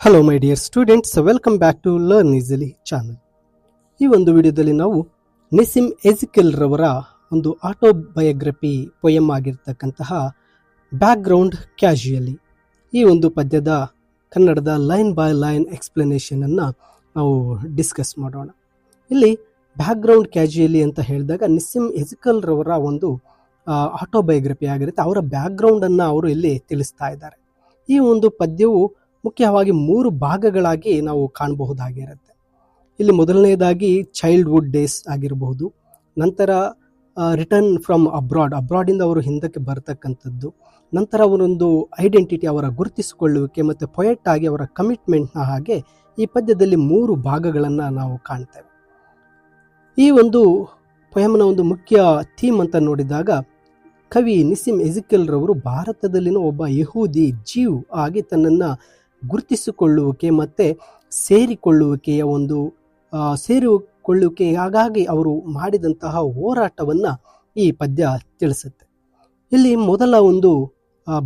Hello my dear students, welcome back to learn easily channel. ಈ ಒಂದು ವಿಡಿಯೋದಲ್ಲಿ ನಾವು ನೆಸಿಮ್ ಎಜಿಕೆಲ್ ರವರ ಒಂದು ಆಟೋಬಯೋಗ್ರಫಿ ಪೊಯಮ್ ಆಗಿರ್ತಕ್ಕಂತಹ ಬ್ಯಾಕ್ಗ್ರೌಂಡ್ ಕ್ಯಾಶುಯಲಿ ಈ ಒಂದು ಪದ್ಯದ ಕನ್ನಡದ ಲೈನ್ ಬೈ ಲೈನ್ ಎಕ್ಸ್ಪ್ಲನೇಷನ್ ಅನ್ನು ನಾವು ಡಿಸ್ಕಸ್ ಮಾಡೋಣ. ಇಲ್ಲಿ ಬ್ಯಾಕ್ಗ್ರೌಂಡ್ ಕ್ಯಾಶುಯಲಿ ಅಂತ ಹೇಳಿದಾಗ ನೆಸಿಮ್ ಎಜಿಕೆಲ್ ರವರ ಒಂದು ಆಟೋಬಯೋಗ್ರಫಿ ಆಗಿರುತ್ತೆ. ಅವರ ಬ್ಯಾಕ್ಗ್ರೌಂಡನ್ನು ಅವರು ಇಲ್ಲಿ ತಿಳಿಸ್ತಾ ಇದ್ದಾರೆ. ಈ ಒಂದು ಪದ್ಯವು ಮುಖ್ಯವಾಗಿ 3 ಭಾಗಗಳಾಗಿ ನಾವು ಕಾಣಬಹುದಾಗಿರುತ್ತೆ. ಇಲ್ಲಿ ಮೊದಲನೇದಾಗಿ ಚೈಲ್ಡ್ಹುಡ್ ಡೇಸ್ ಆಗಿರಬಹುದು, ನಂತರ ರಿಟರ್ನ್ ಫ್ರಮ್ ಅಬ್ರಾಡಿಂದ ಅವರು ಹಿಂದಕ್ಕೆ ಬರ್ತಕ್ಕಂಥದ್ದು, ನಂತರ ಅವರೊಂದು ಐಡೆಂಟಿಟಿ, ಅವರ ಗುರುತಿಸಿಕೊಳ್ಳುವಿಕೆ, ಮತ್ತು ಪೊಯೆಟ್ ಆಗಿ ಅವರ ಕಮಿಟ್ಮೆಂಟ್ನ ಹಾಗೆ ಈ ಪದ್ಯದಲ್ಲಿ 3 ಭಾಗಗಳನ್ನು ನಾವು ಕಾಣ್ತೇವೆ. ಈ ಒಂದು ಪೊಯಮ್ನ ಒಂದು ಮುಖ್ಯ ಥೀಮ್ ಅಂತ ನೋಡಿದಾಗ ಕವಿ ನೆಸಿಮ್ ಎಜಿಕೆಲ್ ರವರು ಭಾರತದಲ್ಲಿನ ಒಬ್ಬ ಯಹೂದಿ ಜೀವ್ ಆಗಿ ತನ್ನನ್ನು ಗುರುತಿಸಿಕೊಳ್ಳುವಿಕೆ ಮತ್ತು ಸೇರಿಕೊಳ್ಳುವಿಕೆ ಹಾಗಾಗಿ ಅವರು ಮಾಡಿದಂತಹ ಹೋರಾಟವನ್ನು ಈ ಪದ್ಯ ತಿಳಿಸುತ್ತೆ. ಇಲ್ಲಿ ಮೊದಲ ಒಂದು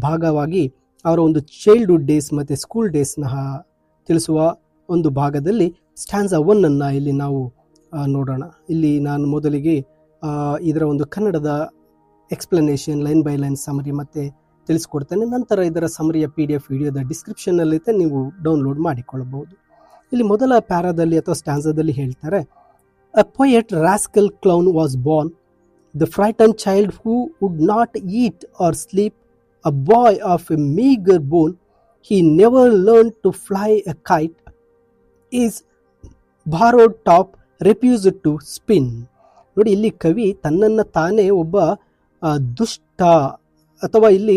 ಭಾಗವಾಗಿ ಅವರ ಒಂದು ಚೈಲ್ಡ್ಹುಡ್ ಡೇಸ್ ಮತ್ತು ಸ್ಕೂಲ್ ಡೇಸ್ನ ತಿಳಿಸುವ ಒಂದು ಭಾಗದಲ್ಲಿ ಸ್ಟ್ಯಾನ್ಸಾ 1 ಇಲ್ಲಿ ನಾವು ನೋಡೋಣ. ಇಲ್ಲಿ ನಾನು ಮೊದಲಿಗೆ ಇದರ ಒಂದು ಕನ್ನಡದ explanation, line by line summary ಮತ್ತೆ ತಿಳಿಸ್ಕೊಡ್ತೇನೆ. ನಂತರ ಇದರ ಸಮರಿಯ PDF ವಿಡಿಯೋದ ಡಿಸ್ಕ್ರಿಪ್ಷನ್ನಲ್ಲಿದೆ, ನೀವು ಡೌನ್ಲೋಡ್ ಮಾಡಿಕೊಳ್ಳಬಹುದು. ಇಲ್ಲಿ ಮೊದಲ ಪ್ಯಾರಾದಲ್ಲಿ ಅಥವಾ ಸ್ಟ್ಯಾನ್ಸಾದಲ್ಲಿ ಹೇಳ್ತಾರೆ, a poet rascal clown was born, the frighten child who would not eat or sleep, a boy of a meagre bone, he never learn to fly a kite, his borrowed top refused to spin. ನೋಡಿ, ಇಲ್ಲಿ ಕವಿ ತನ್ನನ್ನು ತಾನೇ ಒಬ್ಬ ದುಷ್ಟ ಅಥವಾ ಇಲ್ಲಿ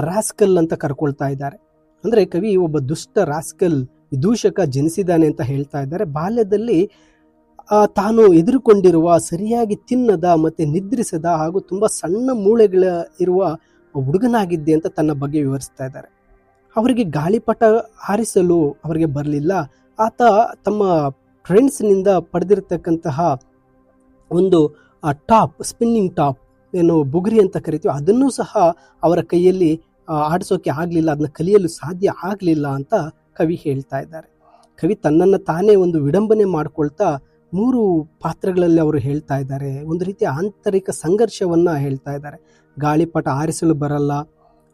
rascal ಅಂತ ಕರ್ಕೊಳ್ತಾ ಇದ್ದಾರೆ. ಅಂದರೆ ಕವಿ ಒಬ್ಬ ದುಷ್ಟ ರಾಸ್ಕಲ್ ವಿದೂಷಕ ಜನಿಸಿದ್ದಾನೆ ಅಂತ ಹೇಳ್ತಾ ಇದ್ದಾರೆ. ಬಾಲ್ಯದಲ್ಲಿ ತಾನು ಎದುರುಕೊಂಡಿರುವ ಸರಿಯಾಗಿ ತಿನ್ನದ ಮತ್ತು ನಿದ್ರಿಸದ ಹಾಗೂ ತುಂಬ ಸಣ್ಣ ಮೂಳೆಗಳ ಇರುವ ಹುಡುಗನಾಗಿದ್ದೆ ಅಂತ ತನ್ನ ಬಗ್ಗೆ ವಿವರಿಸ್ತಾ ಇದ್ದಾರೆ. ಅವರಿಗೆ ಗಾಳಿಪಟ ಹಾರಿಸಲು ಅವರಿಗೆ ಬರಲಿಲ್ಲ. ಆತ ತಮ್ಮ ಫ್ರೆಂಡ್ಸ್ನಿಂದ ಪಡೆದಿರತಕ್ಕಂತಹ ಒಂದು ಸ್ಪಿನ್ನಿಂಗ್ ಟಾಪ್, ಏನು ಬುಗುರಿ ಅಂತ ಕರಿತೀವಿ, ಅದನ್ನೂ ಸಹ ಅವರ ಕೈಯಲ್ಲಿ ಆಡಿಸೋಕೆ ಆಗಲಿಲ್ಲ, ಅದನ್ನ ಕಲಿಯಲು ಸಾಧ್ಯ ಆಗಲಿಲ್ಲ ಅಂತ ಕವಿ ಹೇಳ್ತಾ ಇದ್ದಾರೆ. ಕವಿ ತನ್ನನ್ನು ತಾನೇ ಒಂದು ವಿಡಂಬನೆ ಮಾಡ್ಕೊಳ್ತಾ 3 ಪಾತ್ರಗಳಲ್ಲಿ ಅವರು ಹೇಳ್ತಾ ಇದ್ದಾರೆ. ಒಂದು ರೀತಿಯ ಆಂತರಿಕ ಸಂಘರ್ಷವನ್ನು ಹೇಳ್ತಾ ಇದ್ದಾರೆ. ಗಾಳಿಪಟ ಆರಿಸಲು ಬರಲ್ಲ,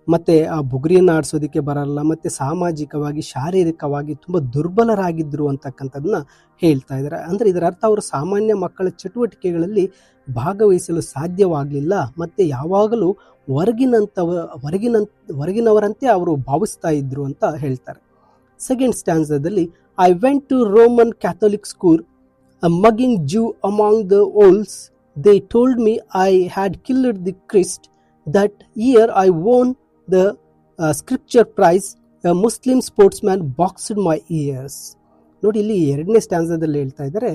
ಮತ್ತು ಆ ಬುಗುರಿಯನ್ನು ಆಡಿಸೋದಕ್ಕೆ ಬರಲ್ಲ, ಮತ್ತು ಸಾಮಾಜಿಕವಾಗಿ ಶಾರೀರಿಕವಾಗಿ ತುಂಬ ದುರ್ಬಲರಾಗಿದ್ದರು ಅಂತಕ್ಕಂಥದ್ದನ್ನ ಹೇಳ್ತಾ ಇದ್ದಾರೆ. ಅಂದರೆ ಇದರ ಅರ್ಥ ಅವರು ಸಾಮಾನ್ಯ ಮಕ್ಕಳ ಚಟುವಟಿಕೆಗಳಲ್ಲಿ ಭಾಗವಹಿಸಲು ಸಾಧ್ಯವಾಗಲಿಲ್ಲ, ಮತ್ತು ಯಾವಾಗಲೂ ಹೊರಗಿನವರಂತೆ ಅವರು ಭಾವಿಸ್ತಾ ಇದ್ರು ಅಂತ ಹೇಳ್ತಾರೆ. ಸೆಕೆಂಡ್ ಸ್ಟ್ಯಾನ್ಸಾದಲ್ಲಿ, I went to Roman Catholic school, a mugging Jew among the owls, they told me I had killed the Christ, that year I won the scripture prize, a Muslim sportsman boxed my ears. ನೋಡಿ, ಇಲ್ಲಿ 2ನೇ ಸ್ಟ್ಯಾನ್ಸಾದಲ್ಲಿ ಹೇಳ್ತಾ ಇದ್ದಾರೆ,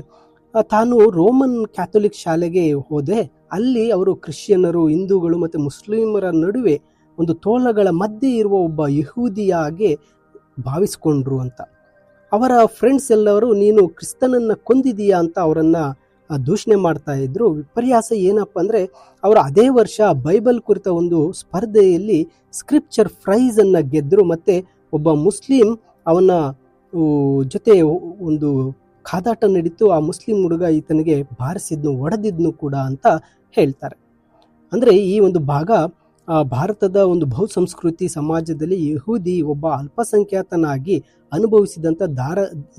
ತಾನು Roman Catholic ಶಾಲೆಗೆ ಹೋದೆ, ಅಲ್ಲಿ ಅವರು ಕ್ರಿಶ್ಚಿಯನ್ನರು, ಹಿಂದೂಗಳು ಮತ್ತು ಮುಸ್ಲಿಮರ ನಡುವೆ ಒಂದು ತೋಳಗಳ ಮಧ್ಯೆ ಇರುವ ಒಬ್ಬ ಯಹೂದಿಯಾಗಿ ಭಾವಿಸ್ಕೊಂಡ್ರು ಅಂತ. ಅವರ ಫ್ರೆಂಡ್ಸ್ ಎಲ್ಲರೂ ನೀನು ಕ್ರಿಸ್ತನನ್ನು ಕೊಂದಿದೀಯಾ ಅಂತ ಅವರನ್ನು ದೂಷಣೆ ಮಾಡ್ತಾ ಇದ್ರು. ವಿಪರ್ಯಾಸ ಏನಪ್ಪ ಅಂದರೆ, ಅವರು ಅದೇ ವರ್ಷ ಬೈಬಲ್ ಕುರಿತ ಒಂದು ಸ್ಪರ್ಧೆಯಲ್ಲಿ ಸ್ಕ್ರಿಪ್ಚರ್ ಪ್ರೈಸನ್ನು ಗೆದ್ದರು, ಮತ್ತು ಒಬ್ಬ ಮುಸ್ಲಿಂ ಅವನ ಜೊತೆ ಒಂದು ಕಾದಾಟ ನಡೀತು. ಆ ಮುಸ್ಲಿಂ ಹುಡುಗ ಈತನಿಗೆ ಬಾರಿಸಿದ್ನು, ಹೊಡೆದಿದ್ನು ಕೂಡ ಅಂತ ಹೇಳ್ತಾರೆ. ಅಂದರೆ ಈ ಒಂದು ಭಾಗ ಭಾರತದ ಒಂದು ಬಹುಸಂಸ್ಕೃತಿ ಸಮಾಜದಲ್ಲಿ ಯಹೂದಿ ಒಬ್ಬ ಅಲ್ಪಸಂಖ್ಯಾತನಾಗಿ ಅನುಭವಿಸಿದಂಥ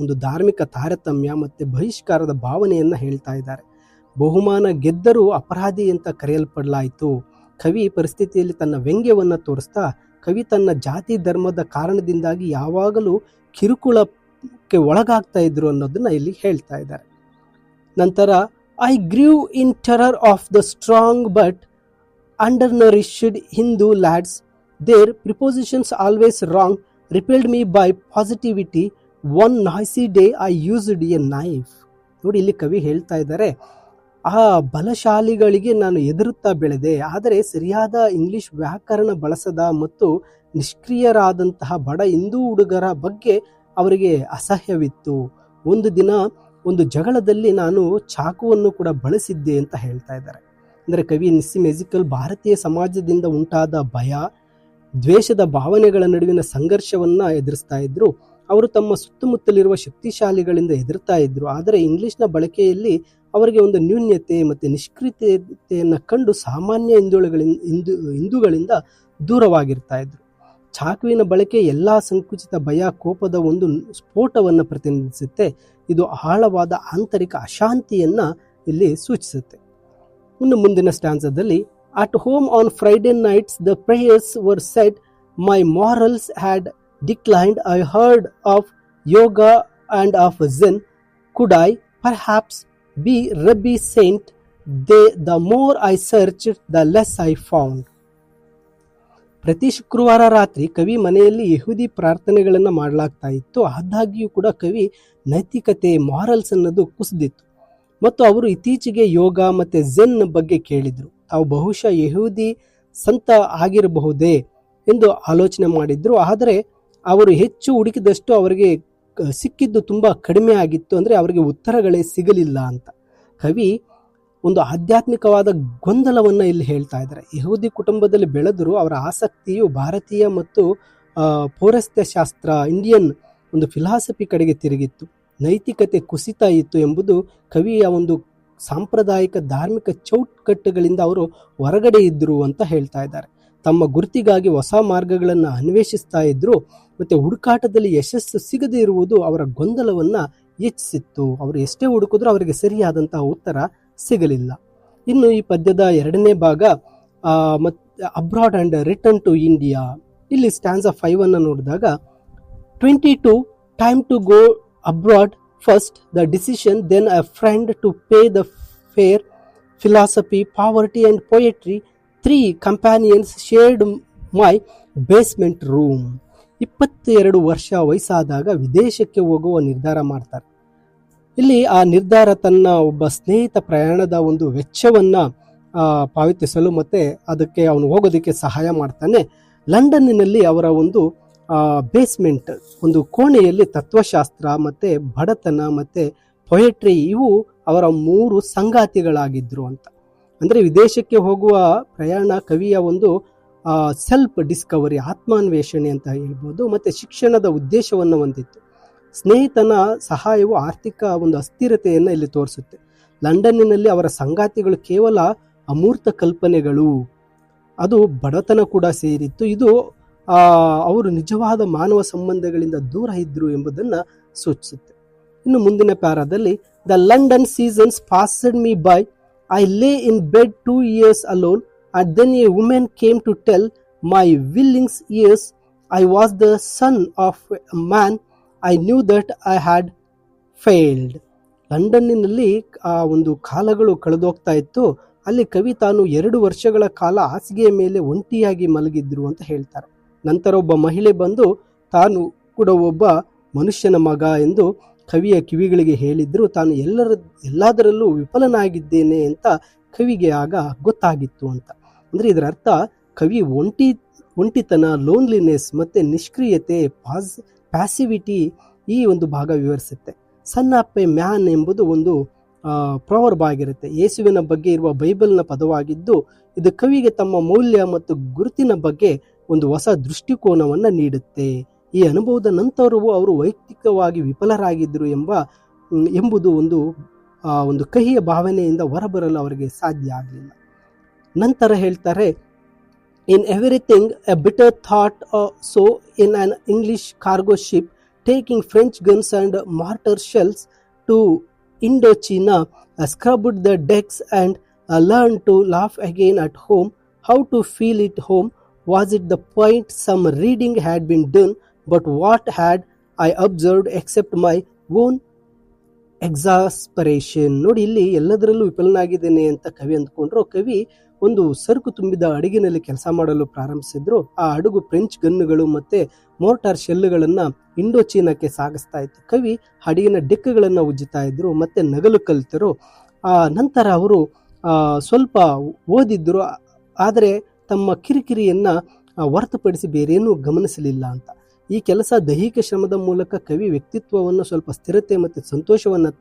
ಒಂದು ಧಾರ್ಮಿಕ ತಾರತಮ್ಯ ಮತ್ತು ಬಹಿಷ್ಕಾರದ ಭಾವನೆಯನ್ನು ಹೇಳ್ತಾ ಇದ್ದಾರೆ. ಬಹುಮಾನ ಗೆದ್ದರೂ ಅಪರಾಧಿ ಅಂತ ಕರೆಯಲ್ಪಡಲಾಯಿತು. ಕವಿ ಪರಿಸ್ಥಿತಿಯಲ್ಲಿ ತನ್ನ ವ್ಯಂಗ್ಯವನ್ನು ತೋರಿಸ್ತಾ, ಕವಿ ತನ್ನ ಜಾತಿ ಧರ್ಮದ ಕಾರಣದಿಂದಾಗಿ ಯಾವಾಗಲೂ ಕಿರುಕುಳಕ್ಕೆ ಒಳಗಾಗ್ತಾ ಇದ್ರು ಅನ್ನೋದನ್ನ ಇಲ್ಲಿ ಹೇಳ್ತಾ ಇದ್ದಾರೆ. ನಂತರ, I grew in terror of the strong but undernourished Hindu lads, their prepositions always wrong, repelled me by positivity, one noisy day I used a knife. ನೋಡಿ, ಇಲ್ಲಿ ಕವಿ ಹೇಳ್ತಾ ಇದ್ದಾರೆ, ಆ ಬಲಶಾಲಿಗಳಿಗೆ ನಾನು ಎದುರುತ್ತಾ ಬೆಳೆದೆ, ಆದರೆ ಸರಿಯಾದ ಇಂಗ್ಲಿಷ್ ವ್ಯಾಕರಣ ಬಳಸದ ಮತ್ತು ನಿಷ್ಕ್ರಿಯರಾದಂತಹ ಬಡ ಹಿಂದೂ ಹುಡುಗರ ಬಗ್ಗೆ ಅವರಿಗೆ ಅಸಹ್ಯವಿತ್ತು. ಒಂದು ದಿನ ಒಂದು ಜಗಳದಲ್ಲಿ ನಾನು ಚಾಕುವನ್ನು ಕೂಡ ಬಳಸಿದ್ದೆ ಅಂತ ಹೇಳ್ತಾ ಇದ್ದಾರೆ. ಅಂದರೆ ಕವಿ ನೆಸಿಮ್ ಎಜಿಕೆಲ್ ಭಾರತೀಯ ಸಮಾಜದಿಂದ ಉಂಟಾದ ಭಯ, ದ್ವೇಷದ ಭಾವನೆಗಳ ನಡುವಿನ ಸಂಘರ್ಷವನ್ನು ಎದುರಿಸ್ತಾ ಇದ್ರು. ಅವರು ತಮ್ಮ ಸುತ್ತಮುತ್ತಲಿರುವ ಶಕ್ತಿಶಾಲಿಗಳಿಂದ ಹೆದರ್ತಾ ಇದ್ರು. ಆದರೆ ಇಂಗ್ಲಿಷ್ನ ಬಳಕೆಯಲ್ಲಿ ಅವರಿಗೆ ಒಂದು ನ್ಯೂನ್ಯತೆ ಮತ್ತು ನಿಷ್ಕ್ರಿಯತೆಯನ್ನು ಕಂಡು ಸಾಮಾನ್ಯ ಹಿಂದೂಗಳಿಂದ ದೂರವಾಗಿರ್ತಾ ಇದ್ರು. ಚಾಕುವಿನ ಬಳಕೆ ಎಲ್ಲ ಸಂಕುಚಿತ ಭಯ, ಕೋಪದ ಒಂದು ಸ್ಫೋಟವನ್ನು ಪ್ರತಿನಿಧಿಸುತ್ತೆ. ಇದು ಆಳವಾದ ಆಂತರಿಕ ಅಶಾಂತಿಯನ್ನು ಇಲ್ಲಿ ಸೂಚಿಸುತ್ತೆ. ಇನ್ನು ಮುಂದಿನ ಸ್ಟ್ಯಾನ್ಸದಲ್ಲಿ, at home on Friday nights the prayers were said, my morals had declined, I heard of yoga and of Zen, could I perhaps be Rabbi Saint, the more I searched, the less I found. ಪ್ರತಿ ಶುಕ್ರವಾರ ರಾತ್ರಿ ಕವಿ ಮನೆಯಲ್ಲಿ ಯಹೂದಿ ಪ್ರಾರ್ಥನೆಗಳನ್ನು ಮಾಡಲಾಗ್ತಾ ಇತ್ತು. ಆದಾಗ್ಯೂ ಕೂಡ ಕವಿ ನೈತಿಕತೆ, ಮಾರಲ್ಸ್ ಅನ್ನೋದು ಕುಸಿದಿತ್ತು ಮತ್ತು ಅವರು ಇತ್ತೀಚೆಗೆ ಯೋಗ ಮತ್ತು ಝೆನ್ ಬಗ್ಗೆ ಕೇಳಿದರು. ತಾವು ಬಹುಶಃ ಯಹೂದಿ ಸಂತ ಆಗಿರಬಹುದೇ ಎಂದು ಆಲೋಚನೆ ಮಾಡಿದ್ರು. ಆದರೆ ಅವರು ಹೆಚ್ಚು ಹುಡುಕಿದಷ್ಟು ಅವರಿಗೆ ಸಿಕ್ಕಿದ್ದು ತುಂಬ ಕಡಿಮೆ ಆಗಿತ್ತು. ಅಂದರೆ ಅವರಿಗೆ ಉತ್ತರಗಳೇ ಸಿಗಲಿಲ್ಲ ಅಂತ. ಕವಿ ಒಂದು ಆಧ್ಯಾತ್ಮಿಕವಾದ ಗೊಂದಲವನ್ನು ಇಲ್ಲಿ ಹೇಳ್ತಾ ಇದ್ದಾರೆ. ಯಹೂದಿ ಕುಟುಂಬದಲ್ಲಿ ಬೆಳೆದರೂ ಅವರ ಆಸಕ್ತಿಯು ಭಾರತೀಯ ಮತ್ತು ಪೌರಸ್ತ್ಯ ಶಾಸ್ತ್ರ, ಇಂಡಿಯನ್ ಒಂದು ಫಿಲಾಸಫಿ ಕಡೆಗೆ ತಿರುಗಿತ್ತು. ನೈತಿಕತೆ ಕುಸಿತ ಇತ್ತು ಎಂಬುದು ಕವಿಯ ಒಂದು ಸಾಂಪ್ರದಾಯಿಕ ಧಾರ್ಮಿಕ ಚೌಕಟ್ಟುಗಳಿಂದ ಅವರು ಹೊರಗಡೆ ಇದ್ದರು ಅಂತ ಹೇಳ್ತಾ ಇದ್ದಾರೆ. ತಮ್ಮ ಗುರುತಿಗಾಗಿ ಹೊಸ ಮಾರ್ಗಗಳನ್ನು ಅನ್ವೇಷಿಸ್ತಾ ಇದ್ರು ಮತ್ತು ಹುಡುಕಾಟದಲ್ಲಿ ಯಶಸ್ಸು ಸಿಗದೇ ಇರುವುದು ಅವರ ಗೊಂದಲವನ್ನು ಹೆಚ್ಚಿಸಿತ್ತು. ಅವರು ಎಷ್ಟೇ ಹುಡುಕಿದ್ರೂ ಅವರಿಗೆ ಸರಿಯಾದಂತಹ ಉತ್ತರ ಸಿಗಲಿಲ್ಲ. ಇನ್ನು ಈ ಪದ್ಯದ ಎರಡನೇ ಭಾಗ abroad and return to India. ಇಲ್ಲಿ ಸ್ಟ್ಯಾನ್ಸಾ 5 ಅನ್ನು ನೋಡಿದಾಗ, 22 time to go abroad, first the decision, then a friend to pay the fare, philosophy, poverty and poetry, 3 companions shared my basement room. 22 ವರ್ಷ ವಯಸ್ಸಾದಾಗ ವಿದೇಶಕ್ಕೆ ಹೋಗುವ ನಿರ್ಧಾರ ಮಾಡ್ತಾರೆ. ಇಲ್ಲಿ ಆ ನಿರ್ಧಾರ ತನ್ನ ಒಬ್ಬ ಸ್ನೇಹಿತ ಪ್ರಯಾಣದ ಒಂದು ವೆಚ್ಚವನ್ನು ಪಾವತಿಸಲು ಮತ್ತೆ ಅದಕ್ಕೆ ಅವನು ಹೋಗೋದಕ್ಕೆ ಸಹಾಯ ಮಾಡ್ತಾನೆ. ಲಂಡನ್ನಿನಲ್ಲಿ ಅವರ ಒಂದು ಬೇಸ್ಮೆಂಟ್, ಒಂದು ಕೋಣೆಯಲ್ಲಿ ತತ್ವಶಾಸ್ತ್ರ ಮತ್ತು ಬಡತನ ಮತ್ತು ಪೊಯೆಟ್ರಿ ಇವು ಅವರ 3 ಸಂಗಾತಿಗಳಾಗಿದ್ದರು ಅಂತ. ಅಂದರೆ ವಿದೇಶಕ್ಕೆ ಹೋಗುವ ಪ್ರಯಾಣ ಕವಿಯ ಒಂದು ಸೆಲ್ಫ್ ಡಿಸ್ಕವರಿ, ಆತ್ಮಾನ್ವೇಷಣೆ ಅಂತ ಹೇಳ್ಬೋದು, ಮತ್ತು ಶಿಕ್ಷಣದ ಉದ್ದೇಶವನ್ನು ಹೊಂದಿತ್ತು. ಸ್ನೇಹಿತನ ಸಹಾಯವು ಆರ್ಥಿಕ ಒಂದು ಅಸ್ಥಿರತೆಯನ್ನು ಇಲ್ಲಿ ತೋರಿಸುತ್ತೆ. ಲಂಡನ್ನಿನಲ್ಲಿ ಅವರ ಸಂಗಾತಿಗಳು ಕೇವಲ ಅಮೂರ್ತ ಕಲ್ಪನೆಗಳು, ಅದು ಬಡತನ ಕೂಡ ಸೇರಿತ್ತು. ಇದು ಅವರು ನಿಜವಾದ ಮಾನವ ಸಂಬಂಧಗಳಿಂದ ದೂರ ಇದ್ದರು ಎಂಬುದನ್ನು ಸೂಚಿಸುತ್ತೆ. ಇನ್ನು ಮುಂದಿನ ಪ್ಯಾರಾದಲ್ಲಿ, the London seasons passed me by, I lay in bed 2 years alone, and then a woman came to tell my willing ears I was the son of a man. I knew that I had failed. ಲಂಡನ್ನಿನಲ್ಲಿ ಒಂದು ಕಾಲಗಳು ಕಳೆದೋಗ್ತಾ ಇತ್ತು. ಅಲ್ಲಿ ಕವಿ ತಾನು 2 ವರ್ಷಗಳ ಕಾಲ ಹಾಸಿಗೆಯ ಮೇಲೆ ಒಂಟಿಯಾಗಿ ಮಲಗಿದ್ರು ಅಂತ ಹೇಳ್ತಾರೆ. ನಂತರ ಒಬ್ಬ ಮಹಿಳೆ ಬಂದು ತಾನು ಕೂಡ ಒಬ್ಬ ಮನುಷ್ಯನ ಮಗ ಎಂದು ಕವಿಯ ಕಿವಿಗಳಿಗೆ ಹೇಳಿದ್ರು. ತಾನು ಎಲ್ಲದರಲ್ಲೂ ವಿಫಲನಾಗಿದ್ದೇನೆ ಅಂತ ಕವಿಗೆ ಆಗ ಗೊತ್ತಾಗಿತ್ತು ಅಂತ. ಅಂದರೆ ಇದರ ಅರ್ಥ ಕವಿ ಒಂಟಿತನ, ಲೋನ್ಲಿನೆಸ್ ಮತ್ತು ನಿಷ್ಕ್ರಿಯತೆ, ಪ್ಯಾಸಿವಿಟಿ ಈ ಒಂದು ಭಾಗ ವಿವರಿಸುತ್ತೆ. ಸನ್ ಆಫ್ ಎ ಮ್ಯಾನ್ ಎಂಬುದು ಒಂದು ಪ್ರೊವರ್ಬ್ ಆಗಿರುತ್ತೆ. ಯೇಸುವಿನ ಬಗ್ಗೆ ಇರುವ ಬೈಬಲ್ನ ಪದವಾಗಿದ್ದು ಇದು ಕವಿಗೆ ತಮ್ಮ ಮೌಲ್ಯ ಮತ್ತು ಗುರುತಿನ ಬಗ್ಗೆ ಒಂದು ಹೊಸ ದೃಷ್ಟಿಕೋನವನ್ನು ನೀಡುತ್ತೆ. ಈ ಅನುಭವದ ನಂತರವೂ ಅವರು ವೈಯಕ್ತಿಕವಾಗಿ ವಿಫಲರಾಗಿದ್ದರು ಎಂಬುದು ಒಂದು ಕಹಿಯ ಭಾವನೆಯಿಂದ ಹೊರಬರಲು ಅವರಿಗೆ ಸಾಧ್ಯ ಆಗಲಿಲ್ಲ. ನಂತರ ಹೇಳ್ತಾರೆ, in everything a bitter thought, so in an English cargo ship taking French guns and mortar shells to Indochina, scrubbed the decks and learn to laugh again at home, how to feel it home, was it the point some reading had been done, but what had I observed except my own exasperation. ನೋಡಿ, ಇಲ್ಲಿ ಎಲ್ಲದರಲ್ಲೂ ವಿಫಲನಾಗಿದ್ದೇನೆ ಅಂತ ಕವಿ ಅಂದ್ಕೊಂಡ್ರು. ಕವಿ ಒಂದು ಸರಕು ತುಂಬಿದ ಹಡಗಿನಲ್ಲಿ ಕೆಲಸ ಮಾಡಲು ಪ್ರಾರಂಭಿಸಿದ್ರು. ಆ ಹಡಗು ಫ್ರೆಂಚ್ ಗನ್ನುಗಳು ಮತ್ತು ಮೋರ್ಟಾರ್ ಶೆಲ್ಲುಗಳನ್ನು ಇಂಡೋಚೀನಾಕ್ಕೆ ಸಾಗಿಸ್ತಾ ಇತ್ತು. ಕವಿ ಹಡಗಿನ ಡೆಕ್ಗಳನ್ನು ಉಜ್ಜುತ್ತಾ ಇದ್ರು ಮತ್ತು ನಗಲು ಕಲಿತರು. ನಂತರ ಅವರು ಸ್ವಲ್ಪ ಓದಿದ್ರು, ಆದರೆ ತಮ್ಮ ಕಿರಿಕಿರಿಯನ್ನು ಹೊರತುಪಡಿಸಿ ಬೇರೇನೂ ಗಮನಿಸಲಿಲ್ಲ ಅಂತ. ಈ ಕೆಲಸ ದೈಹಿಕ ಶ್ರಮದ ಮೂಲಕ ಕವಿ ವ್ಯಕ್ತಿತ್ವವನ್ನು ಸ್ವಲ್ಪ ಸ್ಥಿರತೆ ಮತ್ತು ಸಂತೋಷವನ್ನು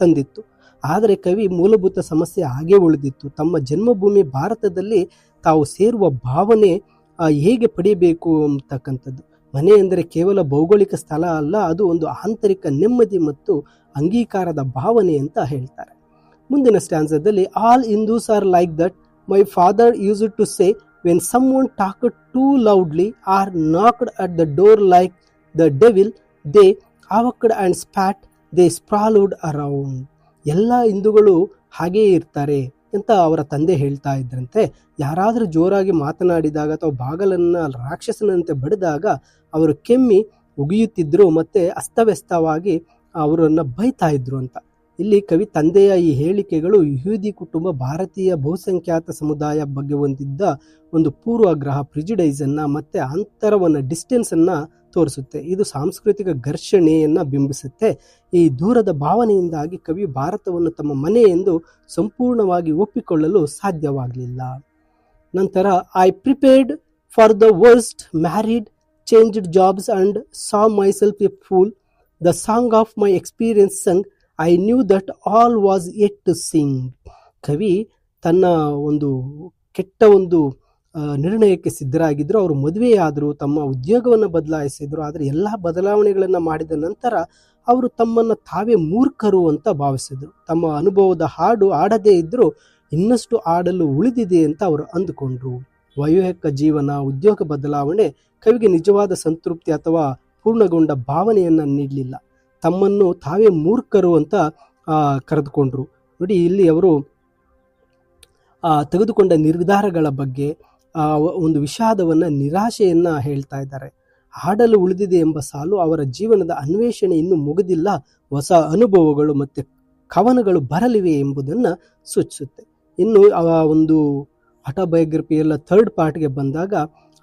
ತಂದಿತ್ತು. ಆದರೆ ಕವಿ ಮೂಲಭೂತ ಸಮಸ್ಯೆ ಹಾಗೇ ಉಳಿದಿತ್ತು. ತಮ್ಮ ಜನ್ಮಭೂಮಿ ಭಾರತದಲ್ಲಿ ತಾವು ಸೇರುವ ಭಾವನೆ ಹೇಗೆ ಪಡೆಯಬೇಕು ಅಂತಕ್ಕಂಥದ್ದು. ಮನೆ ಎಂದರೆ ಕೇವಲ ಭೌಗೋಳಿಕ ಸ್ಥಳ ಅಲ್ಲ, ಅದು ಒಂದು ಆಂತರಿಕ ನೆಮ್ಮದಿ ಮತ್ತು ಅಂಗೀಕಾರದ ಭಾವನೆ ಅಂತ ಹೇಳ್ತಾರೆ. ಮುಂದಿನ ಸ್ಟ್ಯಾನ್ಸದಲ್ಲಿ all Hindus are like that. My father used to say when someone talked too loudly or knocked at the door like the devil, they hawked and spat, they sprawled around. ಎಲ್ಲ ಹಿಂದೂಗಳು ಹಾಗೇ ಇರ್ತಾರೆ ಅಂತ ಅವರ ತಂದೆ ಹೇಳ್ತಾ ಇದ್ರಂತೆ. ಯಾರಾದರೂ ಜೋರಾಗಿ ಮಾತನಾಡಿದಾಗ ಅಥವಾ ಬಾಗಲನ್ನು ರಾಕ್ಷಸನಂತೆ ಬಡಿದಾಗ ಅವರು ಕೆಮ್ಮಿ ಉಗಿಯುತ್ತಿದ್ರು ಮತ್ತೆ ಅಸ್ತವ್ಯಸ್ತವಾಗಿ ಅವರನ್ನು ಬೈತಾ ಇದ್ರು ಅಂತ. ಇಲ್ಲಿ ಕವಿ ತಂದೆಯ ಈ ಹೇಳಿಕೆಗಳು ಯಹೂದಿ ಕುಟುಂಬ ಭಾರತೀಯ ಬಹುಸಂಖ್ಯಾತ ಸಮುದಾಯ ಬಗ್ಗೆ ಹೊಂದಿದ್ದ ಒಂದು ಪೂರ್ವಗ್ರಹ ಪ್ರಿಜುಡೈಸ್ ಅನ್ನ ಮತ್ತೆ ಅಂತರವನ್ನ ಡಿಸ್ಟೆನ್ಸ್ ಅನ್ನ ತೋರಿಸುತ್ತೆ. ಇದು ಸಾಂಸ್ಕೃತಿಕ ಘರ್ಷಣೆಯನ್ನ ಬಿಂಬಿಸುತ್ತೆ. ಈ ದೂರದ ಭಾವನೆಯಿಂದಾಗಿ ಕವಿ ಭಾರತವನ್ನು ತಮ್ಮ ಮನೆ ಎಂದು ಸಂಪೂರ್ಣವಾಗಿ ಒಪ್ಪಿಕೊಳ್ಳಲು ಸಾಧ್ಯವಾಗಲಿಲ್ಲ. ನಂತರ I prepared for the worst, married, changed jobs and saw myself a fool. The song of my experience sung, I knew that all was yet to sing. ಕವಿ ತನ್ನ ಒಂದು ಕೆಟ್ಟ ಒಂದು ನಿರ್ಣಯಕ್ಕೆ ಸಿದ್ಧರಾಗಿದ್ದರು. ಅವರು ಮದುವೆಯಾದರು, ತಮ್ಮ ಉದ್ಯೋಗವನ್ನು ಬದಲಾಯಿಸಿದರು. ಆದರೆ ಎಲ್ಲ ಬದಲಾವಣೆಗಳನ್ನು ಮಾಡಿದ ನಂತರ ಅವರು ತಮ್ಮನ್ನು ತಾವೇ ಮೂರ್ಖರು ಅಂತ ಭಾವಿಸಿದರು. ತಮ್ಮ ಅನುಭವದ ಹಾಡು ಆಡದೇ ಇದ್ದರೂ ಇನ್ನಷ್ಟು ಆಡಲು ಉಳಿದಿದೆ ಅಂತ ಅವರು ಅಂದುಕೊಂಡ್ರು. ವೈವಾಹಿಕ ಜೀವನ, ಉದ್ಯೋಗ ಬದಲಾವಣೆ ಕವಿಗೆ ನಿಜವಾದ ಸಂತೃಪ್ತಿ ಅಥವಾ ಪೂರ್ಣಗೊಂಡ ಭಾವನೆಯನ್ನು ನೀಡಲಿಲ್ಲ. ತಮ್ಮನ್ನು ತಾವೇ ಮೂರ್ಖರು ಅಂತ ಕರೆದುಕೊಂಡ್ರು. ನೋಡಿ, ಇಲ್ಲಿ ಅವರು ತೆಗೆದುಕೊಂಡ ನಿರ್ಧಾರಗಳ ಬಗ್ಗೆ ಒಂದು ವಿಷಾದವನ್ನು, ನಿರಾಶೆಯನ್ನು ಹೇಳ್ತಾ ಇದ್ದಾರೆ. ಹಾಡಲು ಉಳಿದಿದೆ ಎಂಬ ಸಾಲು ಅವರ ಜೀವನದ ಅನ್ವೇಷಣೆ ಇನ್ನೂ ಮುಗಿದಿಲ್ಲ, ಹೊಸ ಅನುಭವಗಳು ಮತ್ತು ಕವನಗಳು ಬರಲಿವೆ ಎಂಬುದನ್ನು ಸೂಚಿಸುತ್ತೆ. ಇನ್ನು ಒಂದು ಆಟೋಬಯೋಗ್ರಫಿಯಲ್ಲ ಥರ್ಡ್ ಪಾರ್ಟ್ಗೆ ಬಂದಾಗ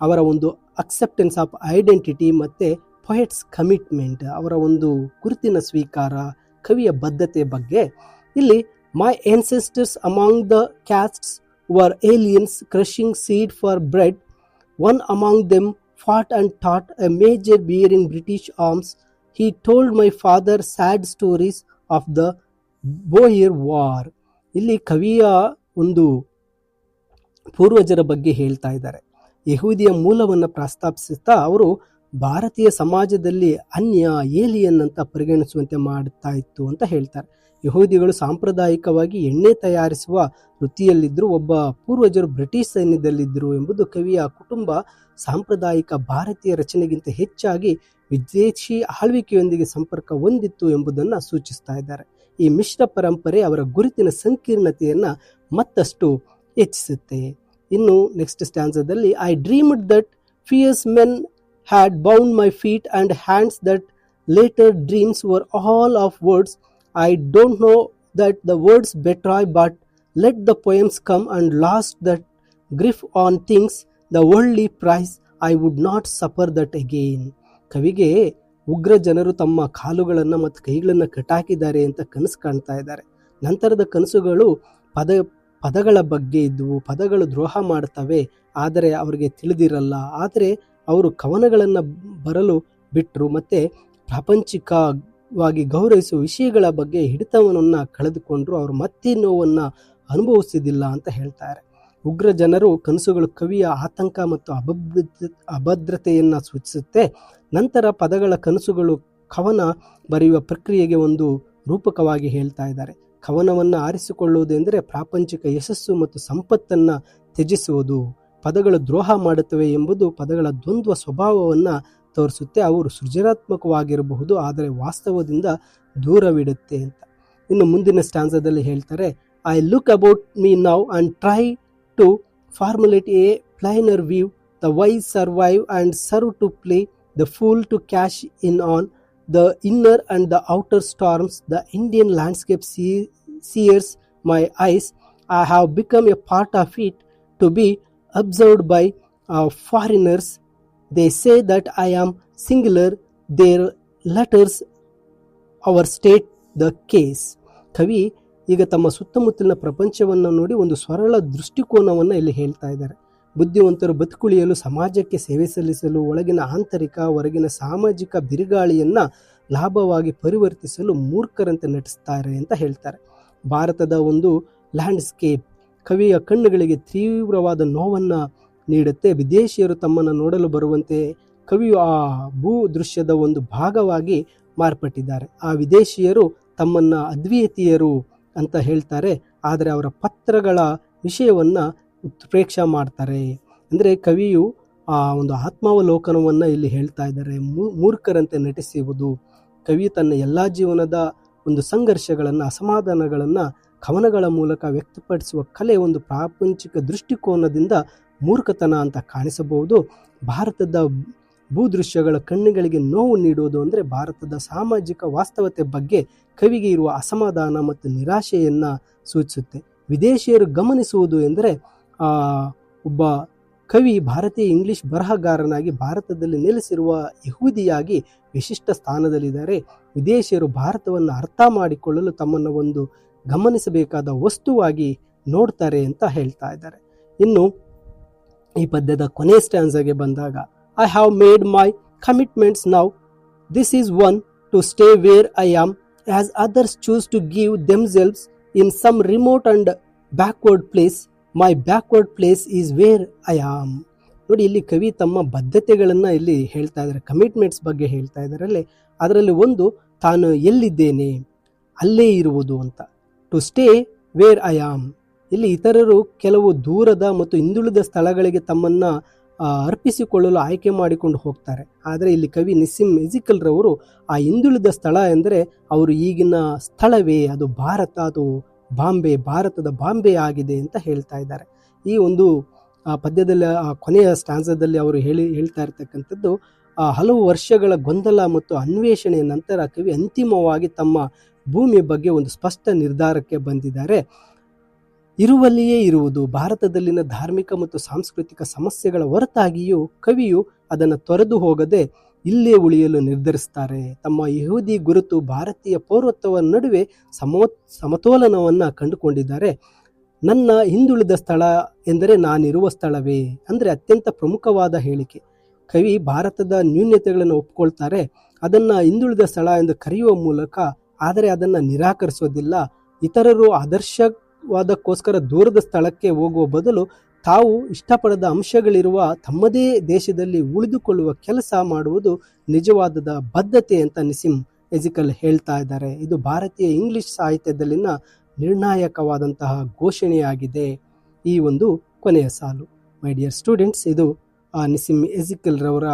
ಅವರ ಒಂದು ಅಕ್ಸೆಪ್ಟೆನ್ಸ್ ಆಫ್ ಐಡೆಂಟಿಟಿ ಮತ್ತು ಪೊಯೆಟ್ಸ್ ಕಮಿಟ್ಮೆಂಟ್, ಅವರ ಒಂದು ಗುರುತಿನ ಸ್ವೀಕಾರ, ಕವಿಯ ಬದ್ಧತೆ ಬಗ್ಗೆ ಇಲ್ಲಿ ಮೈ ancestors among the castes were aliens crushing seed for bread. One among them fought and taught a major bearing British arms. He told my father sad stories of the Boer War. ಇಲ್ಲಿ ಕವಿಯ ಒಂದು ಪೂರ್ವಜರ ಬಗ್ಗೆ ಹೇಳ್ತಾ ಇದ್ದಾರೆ. ಯಹೂದಿಯ ಮೂಲವನ್ನು ಪ್ರಸ್ತಾಪಿಸುತ್ತಾ ಅವರು ಭಾರತೀಯ ಸಮಾಜದಲ್ಲಿ ಅನ್ಯ, ಏಲಿಯನ್ ಅಂತ ಪರಿಗಣಿಸುವಂತೆ ಮಾಡುತ್ತಾ ಇತ್ತು ಅಂತ ಹೇಳ್ತಾರೆ. ಯಹೂದಿಗಳು ಸಾಂಪ್ರದಾಯಿಕವಾಗಿ ಎಣ್ಣೆ ತಯಾರಿಸುವ ವೃತ್ತಿಯಲ್ಲಿದ್ದರು. ಒಬ್ಬ ಪೂರ್ವಜರು ಬ್ರಿಟಿಷ್ ಸೈನ್ಯದಲ್ಲಿದ್ದರು ಎಂಬುದು ಕವಿಯ ಕುಟುಂಬ ಸಾಂಪ್ರದಾಯಿಕ ಭಾರತೀಯ ರಚನೆಗಿಂತ ಹೆಚ್ಚಾಗಿ ವಿದೇಶಿ ಆಳ್ವಿಕೆಯೊಂದಿಗೆ ಸಂಪರ್ಕ ಹೊಂದಿತ್ತು ಎಂಬುದನ್ನು ಸೂಚಿಸ್ತಾ ಇದ್ದಾರೆ. ಈ ಮಿಶ್ರ ಪರಂಪರೆ ಅವರ ಗುರುತಿನ ಸಂಕೀರ್ಣತೆಯನ್ನು ಮತ್ತಷ್ಟು ಹೆಚ್ಚಿಸುತ್ತೆ. ಇನ್ನು ನೆಕ್ಸ್ಟ್ ಸ್ಟ್ಯಾನ್ಸದಲ್ಲಿ I dreamed that fierce men had bound my feet and hands, that later dreams were all of words. I don't know that the words betray, but let the poems come and lost that grief on things the worldly prize. I would not suffer that again. ಕವಿಗೆ ಉಗ್ರ ಜನರು ತಮ್ಮ ಕಾಲುಗಳನ್ನು ಮತ್ತು ಕೈಗಳನ್ನು ಕಟ್ಟಾಕಿದ್ದಾರೆ ಅಂತ ಕನಸು ಕಾಣ್ತಾ ಇದ್ದಾರೆ. ನಂತರದ ಕನಸುಗಳು ಪದಗಳ ಬಗ್ಗೆ ಇದ್ದವು. ಪದಗಳು ದ್ರೋಹ ಮಾಡ್ತವೆ, ಆದರೆ ಅವರಿಗೆ ತಿಳಿದಿರಲ್ಲ. ಆದರೆ ಅವರು ಕವನಗಳನ್ನು ಬರಲು ಬಿಟ್ಟರು ಮತ್ತು ಪ್ರಾಪಂಚಿಕವಾಗಿ ಗೌರವಿಸುವ ವಿಷಯಗಳ ಬಗ್ಗೆ ಹಿಡಿತವನ್ನು ಕಳೆದುಕೊಂಡ್ರು. ಅವರು ಮತ್ತೆ ನೋವನ್ನು ಅನುಭವಿಸಿದಿಲ್ಲ ಅಂತ ಹೇಳ್ತಾರೆ. ಉಗ್ರ ಜನರು ಕನಸುಗಳು ಕವಿಯ ಆತಂಕ ಮತ್ತು ಅಭದ್ರತೆಯನ್ನು ಸೂಚಿಸುತ್ತೆ. ನಂತರ ಪದಗಳ ಕನಸುಗಳು ಕವನ ಬರೆಯುವ ಪ್ರಕ್ರಿಯೆಗೆ ಒಂದು ರೂಪಕವಾಗಿ ಹೇಳ್ತಾ ಇದ್ದಾರೆ. ಕವನವನ್ನು ಆರಿಸಿಕೊಳ್ಳುವುದೆಂದರೆ ಪ್ರಾಪಂಚಿಕ ಯಶಸ್ಸು ಮತ್ತು ಸಂಪತ್ತನ್ನು ತ್ಯಜಿಸುವುದು. ಪದಗಳು ದ್ರೋಹ ಮಾಡುತ್ತವೆ ಎಂಬುದು ಪದಗಳ ದ್ವಂದ್ವ ಸ್ವಭಾವವನ್ನು ತೋರಿಸುತ್ತೆ. ಅವರು ಸೃಜನಾತ್ಮಕವಾಗಿರಬಹುದು, ಆದರೆ ವಾಸ್ತವದಿಂದ ದೂರವಿಡುತ್ತೆ ಅಂತ. ಇನ್ನು ಮುಂದಿನ ಸ್ಟ್ಯಾನ್ಸದಲ್ಲಿ ಹೇಳ್ತಾರೆ, I look about me now and try to formulate a plainer view. The wise survive and serve to play, the fool to cash in on the inner and the outer storms. The Indian landscape sears my eyes. I have become a part of it, to be observed by foreigners. They say that I am singular. Their letters our state the case. ಕವಿ ಈಗ ತಮ್ಮ ಸುತ್ತಮುತ್ತಲಿನ ಪ್ರಪಂಚವನ್ನು ನೋಡಿ ಒಂದು ಸರಳ ದೃಷ್ಟಿಕೋನವನ್ನು ಇಲ್ಲಿ ಹೇಳ್ತಾ ಇದ್ದಾರೆ. ಬುದ್ಧಿವಂತರು ಬದುಕುಳಿಯಲು, ಸಮಾಜಕ್ಕೆ ಸೇವೆ ಸಲ್ಲಿಸಲು, ಒಳಗಿನ ಆಂತರಿಕ ಹೊರಗಿನ ಸಾಮಾಜಿಕ ಬಿರುಗಾಳಿಯನ್ನು ಲಾಭವಾಗಿ ಪರಿವರ್ತಿಸಲು ಮೂರ್ಖರಂತೆ ನಟಿಸ್ತಾರೆ ಅಂತ ಹೇಳ್ತಾರೆ. ಭಾರತದ ಒಂದು ಲ್ಯಾಂಡ್ಸ್ಕೇಪ್ ಕವಿಯ ಕಣ್ಣುಗಳಿಗೆ ತೀವ್ರವಾದ ನೋವನ್ನು ನೀಡುತ್ತೆ. ವಿದೇಶಿಯರು ತಮ್ಮನ್ನು ನೋಡಲು ಬರುವಂತೆ ಕವಿಯು ಆ ಭೂ ದೃಶ್ಯದ ಒಂದು ಭಾಗವಾಗಿ ಮಾರ್ಪಟ್ಟಿದ್ದಾರೆ. ಆ ವಿದೇಶಿಯರು ತಮ್ಮನ್ನ ಅದ್ವಿತೀಯರು ಅಂತ ಹೇಳ್ತಾರೆ, ಆದರೆ ಅವರ ಪತ್ರಗಳ ವಿಷಯವನ್ನ ಉತ್ಪ್ರೇಕ್ಷೆ ಮಾಡ್ತಾರೆ. ಅಂದರೆ ಕವಿಯು ಆ ಒಂದು ಆತ್ಮಾವಲೋಕನವನ್ನು ಇಲ್ಲಿ ಹೇಳ್ತಾ ಇದ್ದಾರೆ. ಮೂರ್ಖರಂತೆ ನಟಿಸುವುದು. ಕವಿ ತನ್ನ ಎಲ್ಲ ಜೀವನದ ಒಂದು ಸಂಘರ್ಷಗಳನ್ನು, ಅಸಮಾಧಾನಗಳನ್ನು ಕವನಗಳ ಮೂಲಕ ವ್ಯಕ್ತಪಡಿಸುವ ಕಲೆ ಒಂದು ಪ್ರಾಪಂಚಿಕ ದೃಷ್ಟಿಕೋನದಿಂದ ಮೂರ್ಖತನ ಅಂತ ಕಾಣಿಸಬಹುದು. ಭಾರತದ ಭೂದೃಶ್ಯಗಳ ಕಣ್ಣುಗಳಿಗೆ ನೋವು ನೀಡುವುದು ಅಂದರೆ ಭಾರತದ ಸಾಮಾಜಿಕ ವಾಸ್ತವತೆ ಬಗ್ಗೆ ಕವಿಗೆ ಇರುವ ಅಸಮಾಧಾನ ಮತ್ತು ನಿರಾಶೆಯನ್ನು ಸೂಚಿಸುತ್ತೆ. ವಿದೇಶಿಯರು ಗಮನಿಸುವುದು ಎಂದರೆ ಒಬ್ಬ ಕವಿ ಭಾರತೀಯ ಇಂಗ್ಲಿಷ್ ಬರಹಗಾರನಾಗಿ ಭಾರತದಲ್ಲಿ ನೆಲೆಸಿರುವ ಯಹೂದಿಯಾಗಿ ವಿಶಿಷ್ಟ ಸ್ಥಾನದಲ್ಲಿದ್ದಾರೆ. ವಿದೇಶಿಯರು ಭಾರತವನ್ನು ಅರ್ಥ ಮಾಡಿಕೊಳ್ಳಲು ತಮ್ಮನ್ನು ಒಂದು ಗಮನಿಸಬೇಕಾದ ವಸ್ತುವಾಗಿ ನೋಡ್ತಾರೆ ಅಂತ ಹೇಳ್ತಾ ಇದ್ದಾರೆ. ಇನ್ನು ಈ ಪದ್ಯದ ಕೊನೆ ಸ್ಟ್ಯಾನ್ಸಾಗೆ ಬಂದಾಗ, I have made my commitments now, this is one to stay where I am, as others choose to give themselves in some remote and backward place, my backward place is where I am. ನೋಡಿ, ಇಲ್ಲಿ ಕವಿ ತಮ್ಮ ಬದ್ಧತೆಗಳನ್ನು ಇಲ್ಲಿ ಹೇಳ್ತಾ ಇದ್ದಾರೆ, commitments ಬಗ್ಗೆ ಹೇಳ್ತಾ ಇದ್ದಾರೆ. ಅದರಲ್ಲಿ ಒಂದು, ತಾನು ಎಲ್ಲಿದ್ದೇನೆ ಅಲ್ಲೇ ಇರುವುದು ಅಂತ. To stay where I am, ಇಲ್ಲಿ ಇತರರು ಕೆಲವು ದೂರದ ಮತ್ತು ಹಿಂದುಳಿದ ಸ್ಥಳಗಳಿಗೆ ತಮ್ಮನ್ನ ಅರ್ಪಿಸಿಕೊಳ್ಳಲು ಆಯ್ಕೆ ಮಾಡಿಕೊಂಡು ಹೋಗ್ತಾರೆ. ಆದರೆ ಇಲ್ಲಿ ಕವಿ ನಿಸ್ಸಿಮ್ ಎಜಿಕಲ್ ರವರು ಆ ಹಿಂದುಳಿದ ಸ್ಥಳ ಎಂದರೆ ಅವರು ಈಗಿನ ಸ್ಥಳವೇ, ಅದು ಭಾರತ, ಅದು ಬಾಂಬೆ, ಭಾರತದ ಬಾಂಬೆ ಆಗಿದೆ ಅಂತ ಹೇಳ್ತಾ ಇದ್ದಾರೆ. ಈ ಒಂದು ಪದ್ಯದಲ್ಲಿ ಕೊನೆಯ ಸ್ಟ್ಯಾನ್ಸದಲ್ಲಿ ಅವರು ಹೇಳ್ತಾ ಇರ್ತಕ್ಕಂಥದ್ದು, ಹಲವು ವರ್ಷಗಳ ಗೊಂದಲ ಮತ್ತು ಅನ್ವೇಷಣೆಯ ನಂತರ ಕವಿ ಅಂತಿಮವಾಗಿ ತಮ್ಮ ಭೂಮಿಯ ಬಗ್ಗೆ ಒಂದು ಸ್ಪಷ್ಟ ನಿರ್ಧಾರಕ್ಕೆ ಬಂದಿದ್ದಾರೆ. ಇರುವಲ್ಲಿಯೇ ಇರುವುದು. ಭಾರತದಲ್ಲಿನ ಧಾರ್ಮಿಕ ಮತ್ತು ಸಾಂಸ್ಕೃತಿಕ ಸಮಸ್ಯೆಗಳ ಹೊರತಾಗಿಯೂ ಕವಿಯು ಅದನ್ನು ತೊರೆದು ಹೋಗದೆ ಇಲ್ಲೇ ಉಳಿಯಲು ನಿರ್ಧರಿಸ್ತಾರೆ. ತಮ್ಮ ಯಹೂದಿ ಗುರುತು ಭಾರತೀಯ ಪೌರತ್ವದ ನಡುವೆ ಸಮತೋಲನವನ್ನು ಕಂಡುಕೊಂಡಿದ್ದಾರೆ. ನನ್ನ ಹಿಂದುಳಿದ ಸ್ಥಳ ಎಂದರೆ ನಾನಿರುವ ಸ್ಥಳವೇ ಅಂದರೆ ಅತ್ಯಂತ ಪ್ರಮುಖವಾದ ಹೇಳಿಕೆ. ಕವಿ ಭಾರತದ ನ್ಯೂನ್ಯತೆಗಳನ್ನು ಒಪ್ಕೊಳ್ತಾರೆ, ಅದನ್ನು ಹಿಂದುಳಿದ ಸ್ಥಳ ಎಂದು ಕರೆಯುವ ಮೂಲಕ. ಆದರೆ ಅದನ್ನು ನಿರಾಕರಿಸೋದಿಲ್ಲ. ಇತರರು ಆದರ್ಶವಾದಕ್ಕೋಸ್ಕರ ದೂರದ ಸ್ಥಳಕ್ಕೆ ಹೋಗುವ ಬದಲು ತಾವು ಇಷ್ಟಪಡದ ಅಂಶಗಳಿರುವ ತಮ್ಮದೇ ದೇಶದಲ್ಲಿ ಉಳಿದುಕೊಳ್ಳುವ ಕೆಲಸ ಮಾಡುವುದು ನಿಜವಾದ ಬದ್ಧತೆ ಅಂತ ನಿಸ್ಸಿಮ್ ಎಜಿಕಲ್ ಹೇಳ್ತಾ ಇದ್ದಾರೆ. ಇದು ಭಾರತೀಯ ಇಂಗ್ಲಿಷ್ ಸಾಹಿತ್ಯದಲ್ಲಿನ ನಿರ್ಣಾಯಕವಾದಂತಹ ಘೋಷಣೆಯಾಗಿದೆ. ಈ ಒಂದು ಕೊನೆಯ ಸಾಲು. ಮೈ ಡಿಯರ್ ಸ್ಟೂಡೆಂಟ್ಸ್, ಇದು ನಿಸ್ಸಿಮ್ ಎಜಿಕಲ್ ರವರ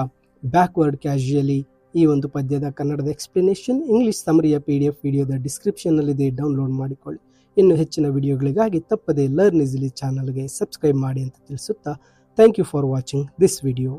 ಬ್ಯಾಕ್ವರ್ಡ್ ಕ್ಯಾಶುಯಲಿ ಈ ಒಂದು ಪದ್ಯದ ಕನ್ನಡದ ಎಕ್ಸ್ಪ್ಲನೇಷನ್. ಇಂಗ್ಲಿಷ್ ಸಮರಿಯ PDF ವಿಡಿಯೋದ ಡಿಸ್ಕ್ರಿಪ್ಷನ್ನಲ್ಲಿದೆ, ಡೌನ್ಲೋಡ್ ಮಾಡಿಕೊಳ್ಳಿ. ಇನ್ನು ಹೆಚ್ಚಿನ ವಿಡಿಯೋಗಳಿಗಾಗಿ ತಪ್ಪದೇ ಲರ್ನ್ ಈಸಿಲಿ ಚಾನಲ್ಗೆ ಸಬ್ಸ್ಕ್ರೈಬ್ ಮಾಡಿ ಅಂತ ತಿಳಿಸುತ್ತಾ, thank you for watching this video.